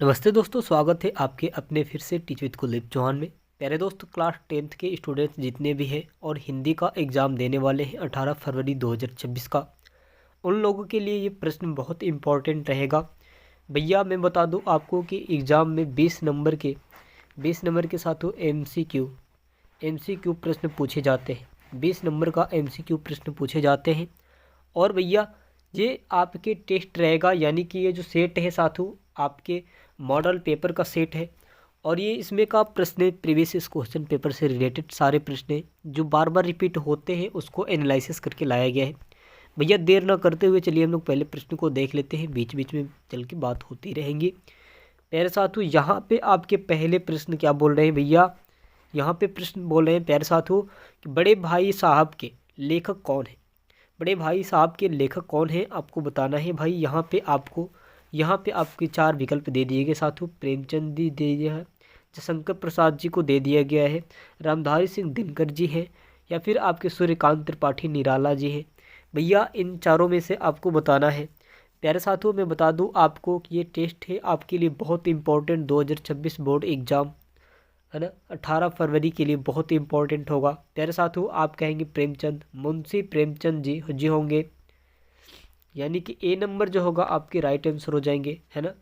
नमस्ते दोस्तों, स्वागत है आपके अपने फिर से टीच विद कुलदीप चौहान में। प्यारे दोस्तों, क्लास 10th के स्टूडेंट्स जितने भी हैं और हिंदी का एग्ज़ाम देने वाले हैं 18 फरवरी 2026 का, उन लोगों के लिए ये प्रश्न बहुत इंपॉर्टेंट रहेगा। भैया मैं बता दूं आपको कि एग्ज़ाम में 20 नंबर के साथ एमसीक्यू प्रश्न पूछे जाते हैं। 20 नंबर का एमसीक्यू प्रश्न पूछे जाते हैं। और भैया ये आपके टेस्ट रहेगा, यानी कि ये जो सेट है साथों आपके मॉडल पेपर का सेट है। और ये इसमें का प्रश्न है प्रीवियस क्वेश्चन पेपर से रिलेटेड सारे प्रश्न हैं जो बार बार रिपीट होते हैं, उसको एनालिसिस करके लाया गया है। भैया देर ना करते हुए चलिए हम लोग पहले प्रश्न को देख लेते हैं, बीच बीच में चल के बात होती रहेंगी। प्यारे साथों, यहाँ पे आपके पहले प्रश्न क्या बोल रहे हैं भैया, यहाँ पे प्रश्न बोल रहे हैं प्यारे साथों कि बड़े भाई साहब के लेखक कौन है। बड़े भाई साहब के लेखक कौन है आपको बताना है भाई। यहाँ पे आपके 4 विकल्प दे दिए गए साथियों। प्रेमचंद जी दे दिया है, जयशंकर प्रसाद जी को दे दिया गया है, रामधारी सिंह दिनकर जी हैं, या फिर आपके सूर्यकांत त्रिपाठी निराला जी हैं। भैया इन चारों में से आपको बताना है। प्यारे साथियों, मैं बता दूं आपको कि ये टेस्ट है आपके लिए बहुत इंपॉर्टेंट, 2026 बोर्ड एग्ज़ाम है ना, 18 फरवरी के लिए बहुत इंपॉर्टेंट होगा। प्यारे साथियों, आप कहेंगे प्रेमचंद, मुंशी प्रेमचंद जी होंगे, यानी कि ए नंबर जो होगा आपके राइट आंसर हो जाएंगे, है ना।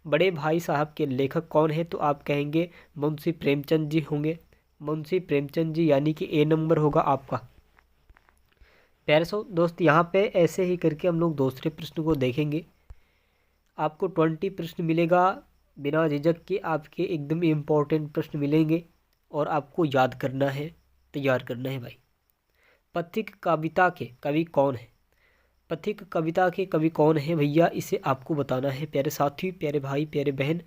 बड़े भाई साहब के लेखक कौन है, तो आप कहेंगे मुंशी प्रेमचंद जी होंगे, मुंशी प्रेमचंद जी, यानी कि ए नंबर होगा आपका। प्यारे दोस्त, यहाँ पे ऐसे ही करके हम लोग दूसरे प्रश्न को देखेंगे। आपको 20 प्रश्न मिलेगा, बिना झिझक के आपके एकदम इम्पोर्टेंट प्रश्न मिलेंगे और आपको याद करना है, तैयार करना है भाई। पथिक कविता के कवि कौन है। पथिक कविता के कवि कौन है भैया, इसे आपको बताना है। प्यारे साथी, प्यारे भाई, प्यारे बहन,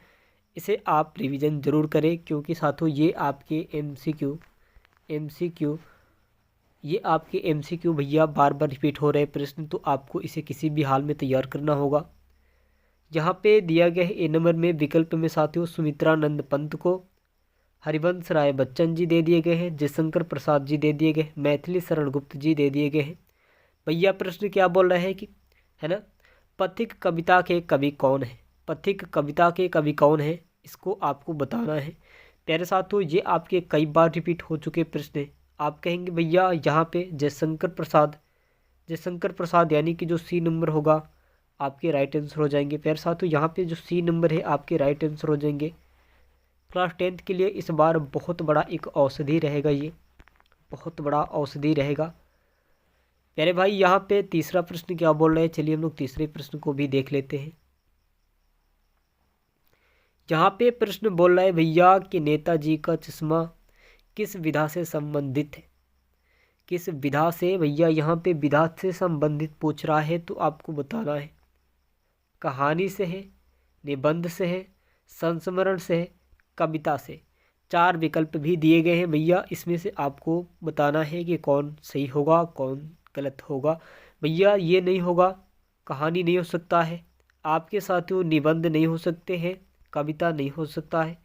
इसे आप रिवीजन ज़रूर करें, क्योंकि साथियों ये आपके एमसीक्यू ये आपके एमसीक्यू भैया बार बार रिपीट हो रहे प्रश्न, तो आपको इसे किसी भी हाल में तैयार करना होगा। यहाँ पे दिया गया है ए नंबर में विकल्प में साथियों सुमित्रानंद पंत को, हरिवंश राय बच्चन जी दे दिए गए हैं, जयशंकर प्रसाद जी दे दिए गए, मैथिली शरण गुप्त जी दे दिए गए हैं। भैया प्रश्न क्या बोल रहा है कि, है ना, पथिक कविता के कवि कौन है। पथिक कविता के कवि कौन है, इसको आपको बताना है। प्यारे साथियों, ये आपके कई बार रिपीट हो चुके प्रश्न हैं। आप कहेंगे भैया यहाँ पे जयशंकर प्रसाद यानी कि जो सी नंबर होगा आपके राइट आंसर हो जाएंगे। प्यारे साथियों, यहाँ पे जो सी नंबर है आपके राइट आंसर हो जाएंगे। क्लास 10th के लिए इस बार बहुत बड़ा एक औषधि रहेगा, ये बहुत बड़ा औषधि रहेगा। प्यारे भाई, यहाँ पे तीसरा प्रश्न क्या बोल रहे हैं, चलिए हम लोग तीसरे प्रश्न को भी देख लेते हैं। यहाँ पे प्रश्न बोल रहा है भैया कि नेताजी का चश्मा किस विधा से संबंधित है। किस विधा से भैया, यहाँ पे विधा से संबंधित पूछ रहा है, तो आपको बताना है कहानी से है, निबंध से है, संस्मरण से है, कविता से। 4 विकल्प भी दिए गए हैं भैया, इसमें से आपको बताना है कि कौन सही होगा कौन गलत होगा। भैया ये नहीं होगा, कहानी नहीं हो सकता है, आपके साथियों निबंध नहीं हो सकते हैं, कविता नहीं हो सकता है।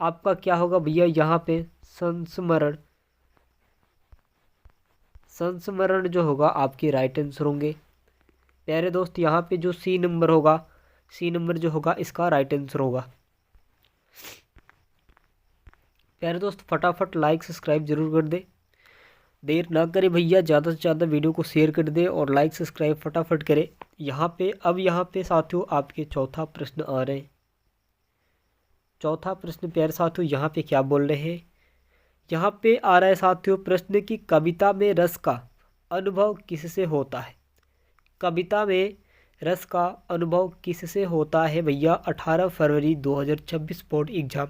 आपका क्या होगा भैया, यहाँ पे संस्मरण संस्मरण जो होगा आपके राइट आंसर होंगे। प्यारे दोस्त, यहाँ पे जो सी नंबर जो होगा इसका राइट आंसर होगा। प्यारे दोस्त, फटाफट लाइक सब्सक्राइब जरूर कर दे, देर ना करें भैया, ज़्यादा से ज़्यादा वीडियो को शेयर कर दे और लाइक सब्सक्राइब फटाफट करें। यहाँ पे साथियों आपके चौथा प्रश्न आ रहे हैं। चौथा प्रश्न प्यारे साथियों यहाँ पे क्या बोल रहे हैं, यहाँ पे आ रहा है साथियों प्रश्न कि कविता में रस का अनुभव किससे होता है। कविता में रस का अनुभव किससे होता है भैया। 18 फरवरी 2026 बोर्ड एग्जाम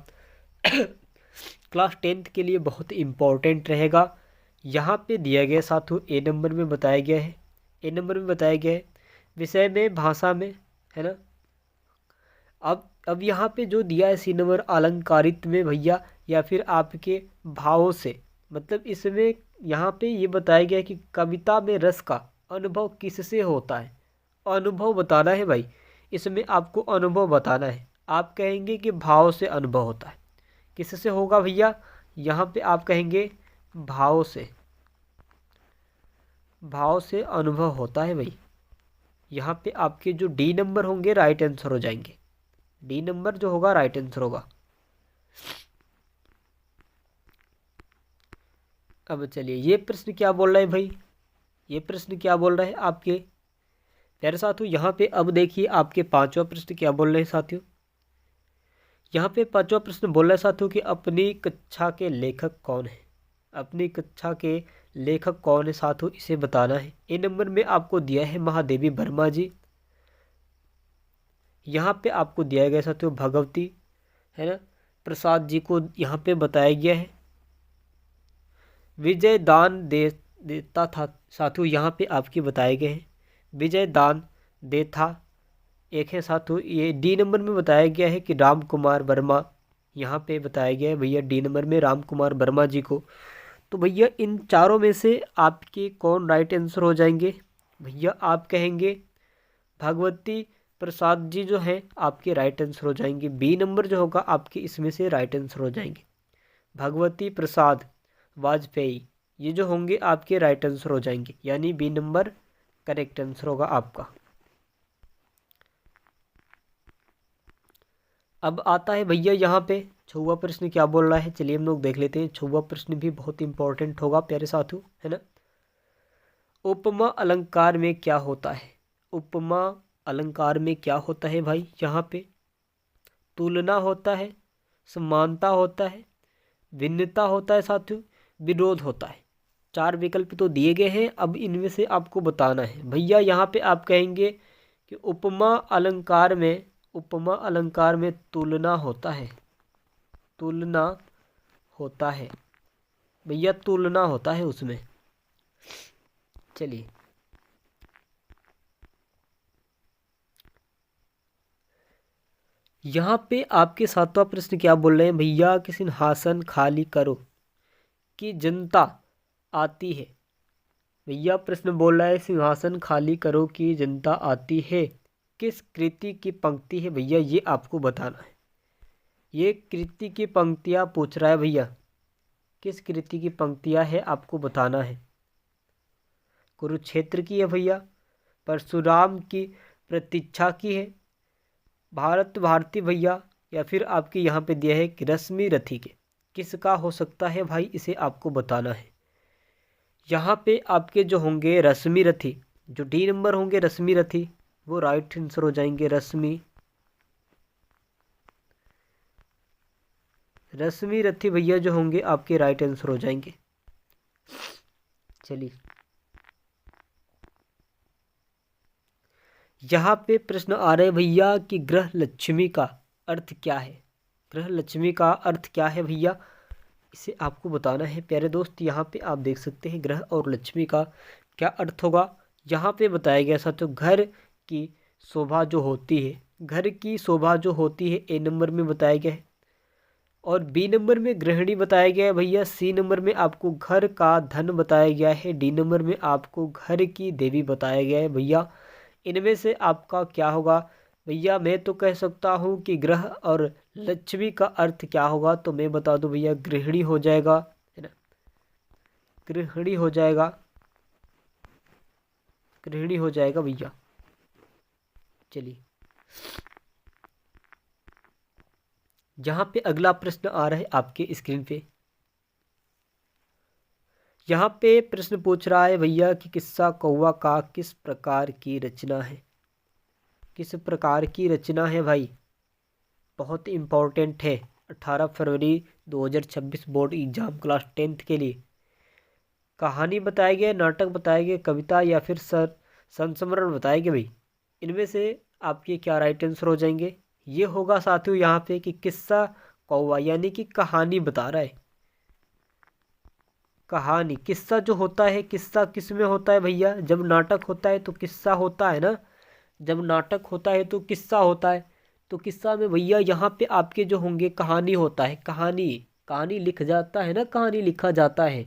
क्लास 10th के लिए बहुत इम्पोर्टेंट रहेगा। यहाँ पे दिया गया साथियों ए नंबर में बताया गया है, ए नंबर में बताया गया है विषय में, भाषा में, है ना। अब यहाँ पे जो दिया है सी नंबर अलंकारित में भैया, या फिर आपके भावों से, मतलब इसमें यहाँ पे ये बताया गया है कि कविता में रस का अनुभव किससे होता है। अनुभव बताना है भाई, इसमें आपको अनुभव बताना है। आप कहेंगे कि भाव से अनुभव होता है, किससे होगा भैया, यहाँ पे आप कहेंगे भाव से अनुभव होता है भाई। यहाँ पे आपके जो डी नंबर होंगे राइट आंसर हो जाएंगे। डी नंबर जो होगा राइट आंसर होगा। अब चलिए ये प्रश्न क्या बोल रहा है भाई, ये प्रश्न क्या बोल रहा है आपके प्यारे साथियों। यहाँ पे अब देखिए आपके पांचवा प्रश्न क्या बोल रहे हैं साथियों। यहाँ पे पांचवा प्रश्न बोल रहा है साथियों कि अपनी कक्षा के लेखक कौन है। अपनी कक्षा के लेखक कौन है साथियों, इसे बताना है। ए नंबर में आपको दिया है महादेवी वर्मा जी। यहाँ पे आपको दिया गया साथियों भगवती है ना प्रसाद जी को यहाँ पे बताया गया है। विजय दान देता था साथियों, यहाँ पे आपके बताए गए हैं विजय दान दे था एक है साथियों। ये डी नंबर में बताया गया है कि राम कुमार वर्मा, यहाँ पे बताया गया है भैया डी नंबर में राम कुमार वर्मा जी को। तो भैया इन चारों में से आपके कौन राइट आंसर हो जाएंगे। भैया आप कहेंगे भगवती प्रसाद जी जो हैं आपके राइट आंसर हो जाएंगे। बी नंबर जो होगा आपके इसमें से राइट आंसर हो जाएंगे। भगवती प्रसाद वाजपेयी ये जो होंगे आपके राइट आंसर हो जाएंगे, यानी बी नंबर करेक्ट आंसर होगा आपका। अब आता है भैया यहाँ पे छुआ प्रश्न क्या बोल रहा है, चलिए हम लोग देख लेते हैं। छुआ प्रश्न भी बहुत इंपॉर्टेंट होगा प्यारे साथियों, है ना। उपमा अलंकार में क्या होता है। उपमा अलंकार में क्या होता है भाई, यहाँ पे तुलना होता है, समानता होता है, भिन्नता होता है साथियों, विरोध होता है। चार विकल्प तो दिए गए हैं, अब इनमें से आपको बताना है। भैया यहाँ पे आप कहेंगे कि उपमा अलंकार में तुलना होता है, तुलना होता है भैया, तुलना होता है उसमें। चलिए यहाँ पे आपके सातवां प्रश्न क्या बोल रहे हैं भैया कि सिंहासन खाली करो कि जनता आती है। भैया प्रश्न बोल रहा है सिंहासन खाली करो कि जनता आती है, किस कृति की पंक्ति है भैया, ये आपको बताना है। ये कृति की पंक्तियाँ पूछ रहा है भैया, किस कृति की पंक्तियाँ है आपको बताना है। कुरुक्षेत्र की है भैया, परशुराम की प्रतीक्षा की है, भारत भारती भैया, या फिर आपके यहाँ पे दिया है कि रश्मि रथी के, किसका हो सकता है भाई, इसे आपको बताना है। यहाँ पे आपके जो होंगे रश्मि रथी, जो डी नंबर होंगे रश्मि रथी वो राइट आंसर हो जाएंगे। रश्मि रथी भैया जो होंगे आपके राइट आंसर हो जाएंगे। चलिए यहाँ पे प्रश्न आ रहे भैया कि ग्रह लक्ष्मी का अर्थ क्या है। ग्रह लक्ष्मी का अर्थ क्या है भैया, इसे आपको बताना है प्यारे दोस्त। यहाँ पे आप देख सकते हैं ग्रह और लक्ष्मी का क्या अर्थ होगा। यहाँ पे बताया गया साथियों घर की शोभा जो होती है, घर की शोभा जो होती है ए नंबर में बताया गया है, और बी नंबर में गृहिणी बताया गया है भैया, सी नंबर में आपको घर का धन बताया गया है, डी नंबर में आपको घर की देवी बताया गया है भैया। इनमें से आपका क्या होगा भैया, मैं तो कह सकता हूँ कि ग्रह और लक्ष्मी का अर्थ क्या होगा, तो मैं बता दूं भैया गृहिणी हो जाएगा, है ना, गृहिणी हो जाएगा, गृहिणी हो जाएगा भैया। चलिए यहाँ पे अगला प्रश्न आ रहा है आपके स्क्रीन पे। यहाँ पे प्रश्न पूछ रहा है भैया कि किस्सा कौवा का किस प्रकार की रचना है। किस प्रकार की रचना है भाई, बहुत इम्पोर्टेंट है। 18 फरवरी 2026 बोर्ड एग्जाम क्लास 10th के लिए। कहानी बताया गया, नाटक बताया गया, कविता या फिर संस्मरण बताया गया भाई। इनमें से आपके क्या राइट आंसर हो जाएंगे। ये होगा साथियों यहाँ पे कि किस्सा कौवा, यानी कि कहानी बता रहा है। कहानी, किस्सा जो होता है, किस्सा किस में होता है भैया, जब नाटक होता है तो किस्सा होता है ना, जब नाटक होता है तो किस्सा होता है। तो किस्सा में भैया यहाँ पे आपके जो होंगे कहानी होता है। कहानी, कहानी लिख जाता है ना, कहानी लिखा जाता है।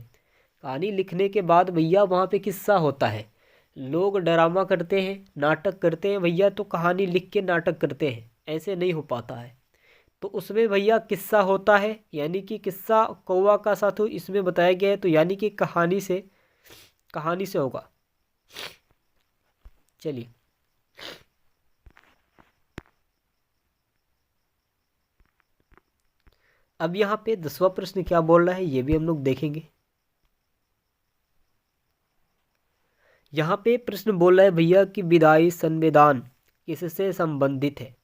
कहानी लिखने के बाद भैया वहाँ पे किस्सा होता है। लोग ड्रामा करते हैं, नाटक करते हैं भैया, तो कहानी लिख के नाटक करते हैं, ऐसे नहीं हो पाता है। तो उसमें भैया किस्सा होता है, यानी कि किस्सा कौवा का साथ इसमें बताया गया है, तो यानी कि कहानी से होगा। चलिए अब यहाँ पे 10वां प्रश्न क्या बोल रहा है ये भी हम लोग देखेंगे। यहाँ पे प्रश्न बोल रहा है भैया कि विधायी संविधान किससे संबंधित है।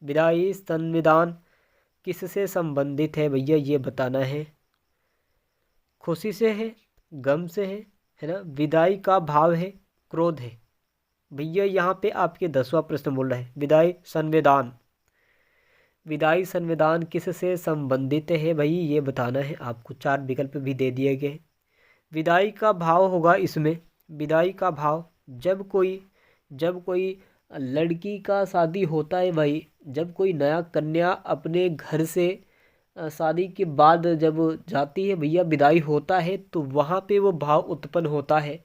विधायी संविधान किससे संबंधित है भैया ये बताना है। खुशी से है, गम से है ना। विदाई का भाव है, क्रोध है। भैया यहाँ पे आपके 10वां प्रश्न बोल रहा है विदाई संविधान। विदाई संविधान किससे संबंधित है भाई ये बताना है आपको। 4 विकल्प भी दे दिए गए। विदाई का भाव होगा इसमें, विदाई का भाव जब कोई लड़की का शादी होता है भाई, जब कोई नया कन्या अपने घर से शादी के बाद जब जाती है भैया, विदाई होता है तो वहाँ पे वो भाव उत्पन्न होता है।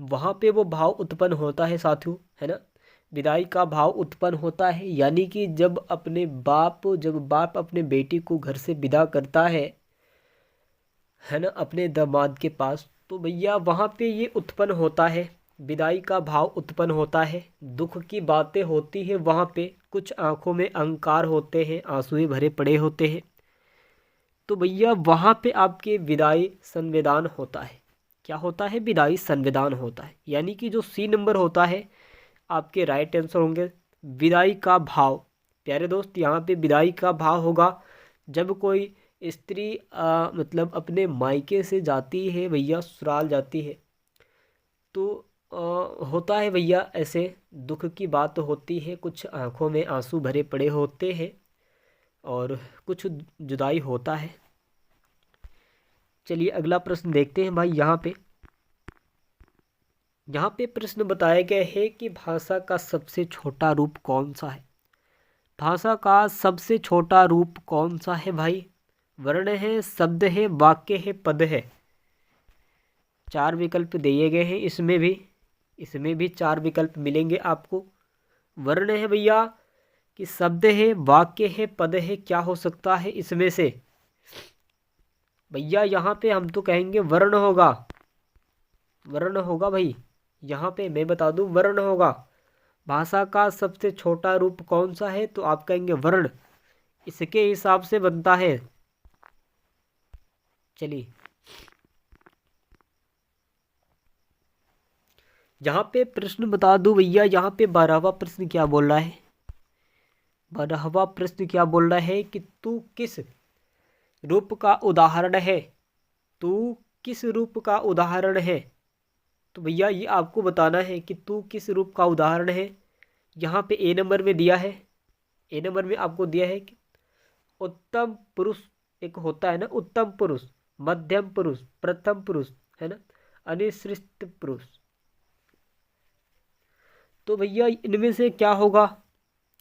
वहाँ पे वो भाव उत्पन्न होता है साथियों, है ना। विदाई का भाव उत्पन्न होता है यानी कि जब बाप अपने बेटी को घर से विदा करता है ना, अपने दामाद के पास, तो भैया वहाँ पे ये उत्पन्न होता है। विदाई का भाव उत्पन्न होता है, दुख की बातें होती है वहाँ पे, कुछ आंखों में अंकार होते हैं, आंसुएं भरे पड़े होते हैं। तो भैया वहाँ पे आपके विदाई संविधान होता है। क्या होता है? विदाई संविधान होता है। यानी कि जो सी नंबर होता है आपके राइट आंसर होंगे विदाई का भाव। प्यारे दोस्त यहाँ पे विदाई का भाव होगा जब कोई स्त्री मतलब अपने मायके से जाती है भैया, ससुराल जाती है, तो होता है भैया ऐसे दुख की बात होती है, कुछ आंखों में आंसू भरे पड़े होते हैं और कुछ जुदाई होता है। चलिए अगला प्रश्न देखते हैं भाई। यहाँ पे प्रश्न बताया गया है कि भाषा का सबसे छोटा रूप कौन सा है। भाषा का सबसे छोटा रूप कौन सा है भाई? वर्ण है, शब्द है, वाक्य है, पद है। 4 विकल्प दिए गए हैं। इसमें भी 4 विकल्प मिलेंगे आपको। वर्ण है भैया कि शब्द है, वाक्य है, पद है, क्या हो सकता है इसमें से? भैया यहाँ पे हम तो कहेंगे वर्ण होगा। वर्ण होगा भाई, यहाँ पे मैं बता दूं वर्ण होगा। भाषा का सबसे छोटा रूप कौन सा है तो आप कहेंगे वर्ण, इसके हिसाब से बनता है। चलिए यहाँ पे प्रश्न बता दूं भैया, यहाँ पे 12वां प्रश्न क्या बोल रहा है? 12वां प्रश्न क्या बोल रहा है कि तू किस रूप का उदाहरण है। तू किस रूप का उदाहरण है? तो भैया ये आपको बताना है कि तू किस रूप का उदाहरण है। यहाँ पे ए नंबर में दिया है। ए नंबर में आपको दिया है कि उत्तम पुरुष एक होता है ना, उत्तम पुरुष, मध्यम पुरुष, प्रथम पुरुष, है ना, अनिश्चित पुरुष। तो भैया इनमें से क्या होगा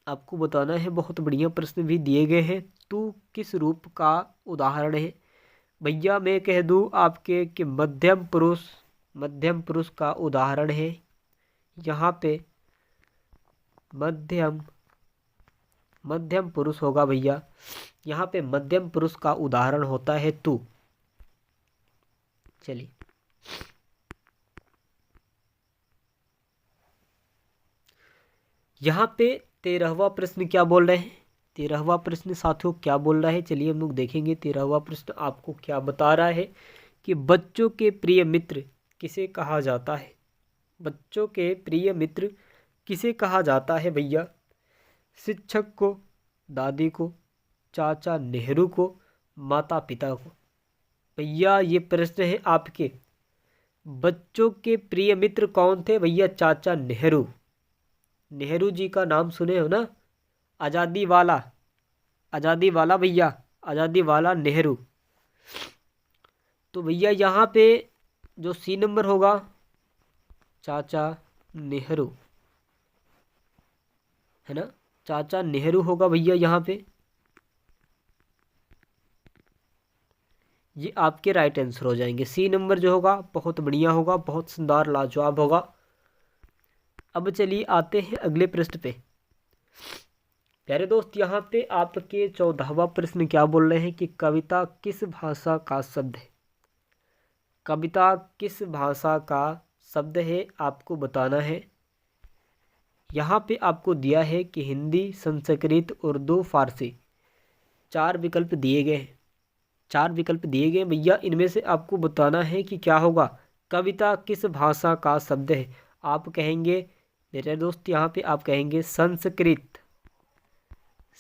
आपको बताना है। बहुत बढ़िया प्रश्न भी दिए गए हैं। तू किस रूप का उदाहरण है? भैया मैं कह दूं आपके कि मध्यम पुरुष का उदाहरण है। यहाँ पे मध्यम पुरुष होगा भैया। यहाँ पे मध्यम पुरुष का उदाहरण होता है तू। चलिए यहाँ पे 13वां प्रश्न क्या बोल रहे हैं। 13वां प्रश्न साथियों क्या बोल रहा है चलिए हम लोग देखेंगे। 13वां प्रश्न आपको क्या बता रहा है कि बच्चों के प्रिय मित्र किसे कहा जाता है। बच्चों के प्रिय मित्र किसे कहा जाता है भैया? शिक्षक को, दादी को, चाचा नेहरू को, माता पिता को। भैया ये प्रश्न है आपके। बच्चों के प्रिय मित्र कौन थे भैया? चाचा नेहरू। नेहरू जी का नाम सुने हो ना, आज़ादी वाला भैया, आज़ादी वाला नेहरू। तो भैया यहाँ पे जो सी नंबर होगा चाचा नेहरू, है ना, चाचा नेहरू होगा भैया। यहाँ पे ये आपके राइट आंसर हो जाएंगे। सी नंबर जो होगा बहुत बढ़िया होगा, बहुत शानदार लाजवाब होगा। अब चलिए आते हैं अगले प्रश्न पे। प्यारे दोस्त यहाँ पे आपके 14वां प्रश्न क्या बोल रहे हैं कि कविता किस भाषा का शब्द है। कविता किस भाषा का शब्द है आपको बताना है। यहाँ पे आपको दिया है कि हिंदी, संस्कृत, उर्दू, फारसी। 4 विकल्प दिए गए हैं, 4 विकल्प दिए गए हैं भैया। इनमें से आपको बताना है कि क्या होगा। कविता किस भाषा का शब्द है? आप कहेंगे मेरे दोस्त, यहाँ पे आप कहेंगे संस्कृत।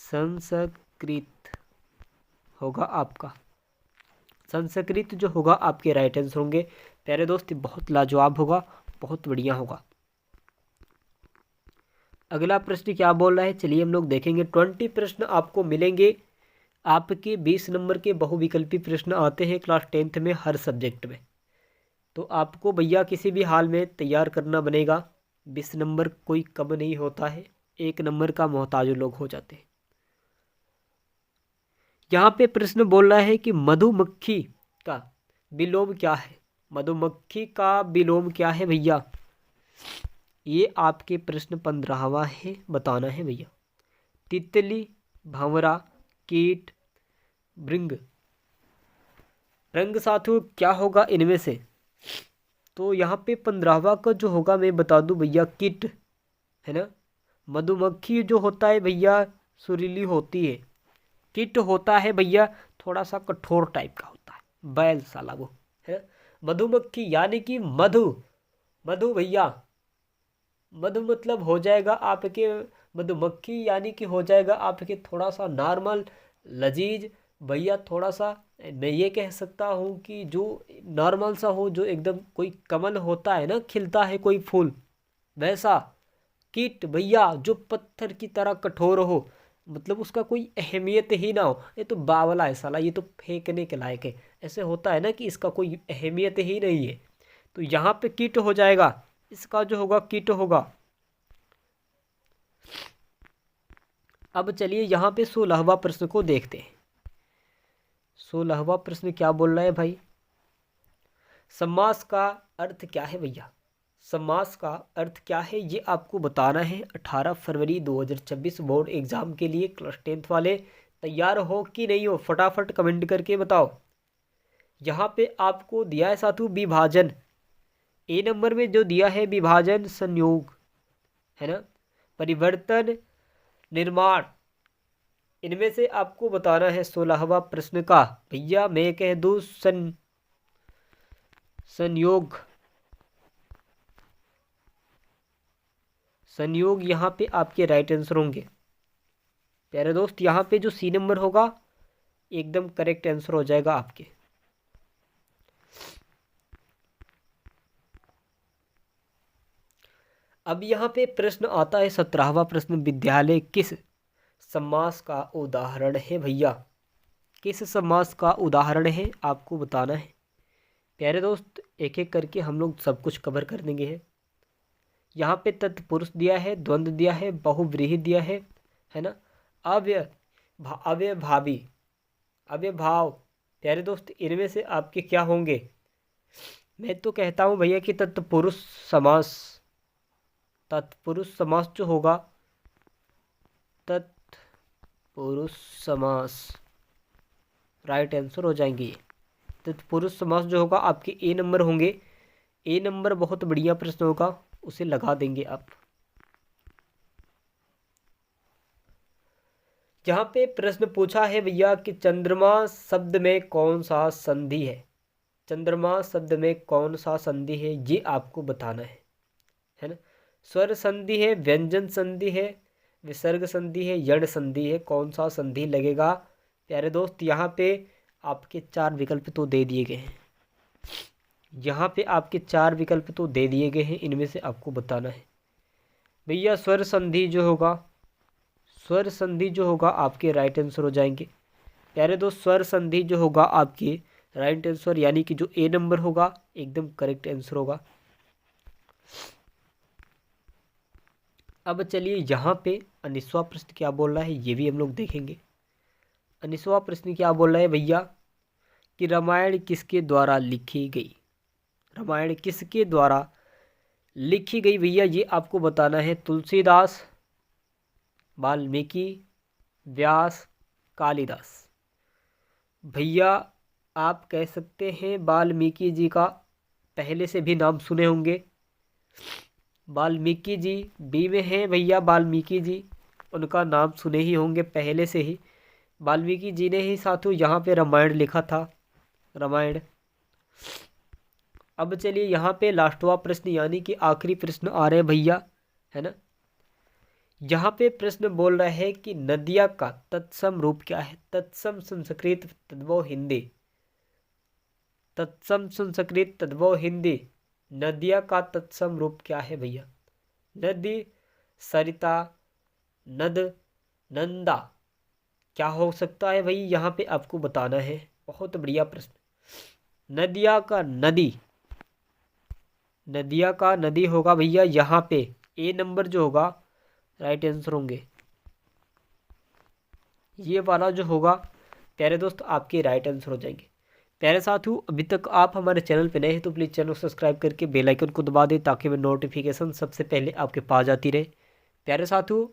संस्कृत होगा आपका, संस्कृत जो होगा आपके राइट आंसर होंगे। प्यारे दोस्त बहुत लाजवाब होगा, बहुत बढ़िया होगा। अगला प्रश्न क्या बोल रहा है, चलिए हम लोग देखेंगे। 20 प्रश्न आपको मिलेंगे। आपके 20 नंबर के बहुविकल्पी प्रश्न आते हैं क्लास 10th में हर सब्जेक्ट में। तो आपको भैया किसी भी हाल में तैयार करना बनेगा। 20 नंबर कोई कम नहीं होता है, 1 नंबर का मोहताज लोग हो जाते हैं। यहाँ पे प्रश्न बोल रहा है कि मधुमक्खी का विलोम क्या है? मधुमक्खी का विलोम क्या है भैया? ये आपके प्रश्न 15वां है, बताना है भैया। तितली, भंवरा, कीट, भृंग। रंग साथियों क्या होगा इनमें से? तो यहाँ पे 15वां का जो होगा मैं बता दूं भैया, कीट है ना। मधुमक्खी जो होता है भैया सुरीली होती है, कीट होता है भैया थोड़ा सा कठोर टाइप का होता है, बैल साला वो है। मधुमक्खी यानी कि मधु, मधु भैया, मधु मतलब हो जाएगा आपके, मधुमक्खी यानी कि हो जाएगा आपके थोड़ा सा नॉर्मल लजीज भैया। थोड़ा सा मैं ये कह सकता हूँ कि जो नॉर्मल सा हो, जो एकदम कोई कमल होता है ना, खिलता है कोई फूल, वैसा। कीट भैया जो पत्थर की तरह कठोर हो, मतलब उसका कोई अहमियत ही ना हो। ये तो बावला है साला, ये तो फेंकने के लायक है। ऐसे होता है ना कि इसका कोई अहमियत ही नहीं है। तो यहाँ पे कीट हो जाएगा, इसका जो होगा कीट होगा। अब चलिए यहाँ पे 16वां प्रश्न को देखते हैं। 16वां प्रश्न क्या बोल रहा है भाई? समास का अर्थ क्या है भैया? समास का अर्थ क्या है ये आपको बताना है। 18 फरवरी 2026 बोर्ड एग्जाम के लिए क्लास 10th वाले तैयार हो कि नहीं हो, फटाफट कमेंट करके बताओ। यहाँ पे आपको दिया है साथियों विभाजन, ए नंबर में जो दिया है विभाजन, संयोग है ना, परिवर्तन, निर्माण। इनमें से आपको बताना है 16वां प्रश्न का भैया। मैं कह दूं संयोग, संयोग यहाँ पे आपके राइट आंसर होंगे। प्यारे दोस्त यहाँ पे जो सी नंबर होगा एकदम करेक्ट आंसर हो जाएगा आपके। अब यहाँ पे प्रश्न आता है 17वां प्रश्न, विद्यालय किस समास का उदाहरण है भैया? किस समास का उदाहरण है आपको बताना है। प्यारे दोस्त एक एक करके हम लोग सब कुछ कवर कर देंगे है। यहाँ पे तत्पुरुष दिया है, द्वंद्व दिया है, बहुव्रीहि दिया है ना, अव्ययभावी, अव्ययभाव। प्यारे दोस्त इनमें से आपके क्या होंगे? मैं तो कहता हूँ भैया कि तत्पुरुष समास, तत्पुरुष समास जो होगा, तत्पुरुष समास राइट आंसर हो जाएंगे ये। तत्पुरुष समास जो होगा आपके ए नंबर होंगे। ए नंबर बहुत बढ़िया प्रश्न होगा, उसे लगा देंगे आप। यहाँ पे प्रश्न पूछा है भैया कि चंद्रमा शब्द में कौन सा संधि है? चंद्रमा शब्द में कौन सा संधि है ये आपको बताना है ना। स्वर संधि है, व्यंजन संधि है, विसर्ग संधि है, यण संधि है, कौन सा संधि लगेगा? प्यारे दोस्त यहाँ पे आपके 4 विकल्प तो दे दिए गए हैं, यहाँ पे आपके 4 विकल्प तो दे दिए गए हैं। इनमें से आपको बताना है भैया। स्वर संधि जो होगा, स्वर संधि जो होगा आपके राइट आंसर हो जाएंगे। प्यारे दोस्त स्वर संधि जो होगा आपके राइट आंसर, यानी कि जो ए नंबर होगा एकदम करेक्ट आंसर होगा। अब चलिए यहाँ पे 19वां प्रश्न क्या बोल रहा है ये भी हम लोग देखेंगे। 19वां प्रश्न क्या बोल रहा है भैया कि रामायण किसके द्वारा लिखी गई? रामायण किसके द्वारा लिखी गई भैया ये आपको बताना है। तुलसीदास, वाल्मीकि, व्यास, कालिदास। भैया आप कह सकते हैं वाल्मीकि जी का पहले से भी नाम सुने होंगे। वाल्मीकि जी बी में हैं भैया, वाल्मीकि जी उनका नाम सुने ही होंगे पहले से ही। वाल्मीकि जी ने ही साथियों यहाँ पे रामायण लिखा था, रामायण। अब चलिए यहाँ पे लास्टवा प्रश्न यानी कि आखिरी प्रश्न आ रहे हैं भैया, है ना। यहाँ पे प्रश्न बोल रहा है कि नदिया का तत्सम रूप क्या है। तत्सम संस्कृत तद्भव हिंदी, तत्सम संस्कृत तद्भव हिंदी, नदिया का तत्सम रूप क्या है भैया। नदी, सरिता, नद, नंदा, क्या हो सकता है भाई, यहाँ पे आपको बताना है। बहुत बढ़िया प्रश्न। नदिया का नदी, नदिया का नदी होगा भैया यहाँ पे ए नंबर जो होगा राइट आंसर होंगे। ये वाला जो होगा प्यारे दोस्त आपके राइट आंसर हो जाएंगे। प्यारे साथियों अभी तक आप हमारे चैनल पे नए हैं तो प्लीज़ चैनल को सब्सक्राइब करके बेल आइकन को दबा दें ताकि मैं नोटिफिकेशन सबसे पहले आपके पास जाती रहे। प्यारे साथियों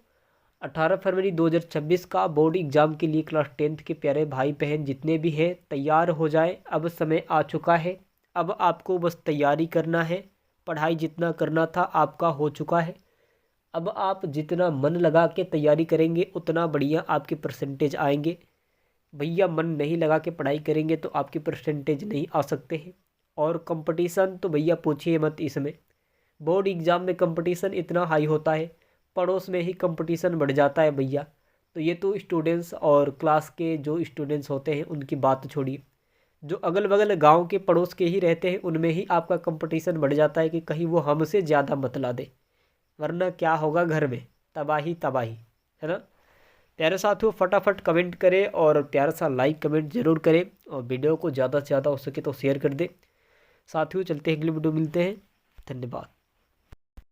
18 फरवरी 2026 का बोर्ड एग्ज़ाम के लिए क्लास 10th के प्यारे भाई बहन जितने भी हैं तैयार हो जाए, अब समय आ चुका है। अब आपको बस तैयारी करना है, पढ़ाई जितना करना था आपका हो चुका है। अब आप जितना मन लगा के तैयारी करेंगे उतना बढ़िया आपके परसेंटेज आएंगे। भैया मन नहीं लगा के पढ़ाई करेंगे तो आपके परसेंटेज नहीं आ सकते हैं। और कंपटीशन तो भैया पूछिए मत, इसमें बोर्ड एग्ज़ाम में कंपटीशन इतना हाई होता है, पड़ोस में ही कंपटीशन बढ़ जाता है भैया। तो ये तो स्टूडेंट्स और क्लास के जो स्टूडेंट्स होते हैं उनकी बात छोड़िए, जो अगल बगल गांव के पड़ोस के ही रहते हैं उनमें ही आपका कंपटीशन बढ़ जाता है कि कहीं वो हमसे ज़्यादा मत ला दे, वरना क्या होगा घर में, तबाही तबाही, है ना। प्यारे साथियों फटाफट कमेंट करें और प्यारा सा लाइक कमेंट ज़रूर करें और वीडियो को ज़्यादा से ज़्यादा हो सके तो शेयर कर दें। साथियों चलते हैं, अगली वीडियो मिलते हैं, धन्यवाद।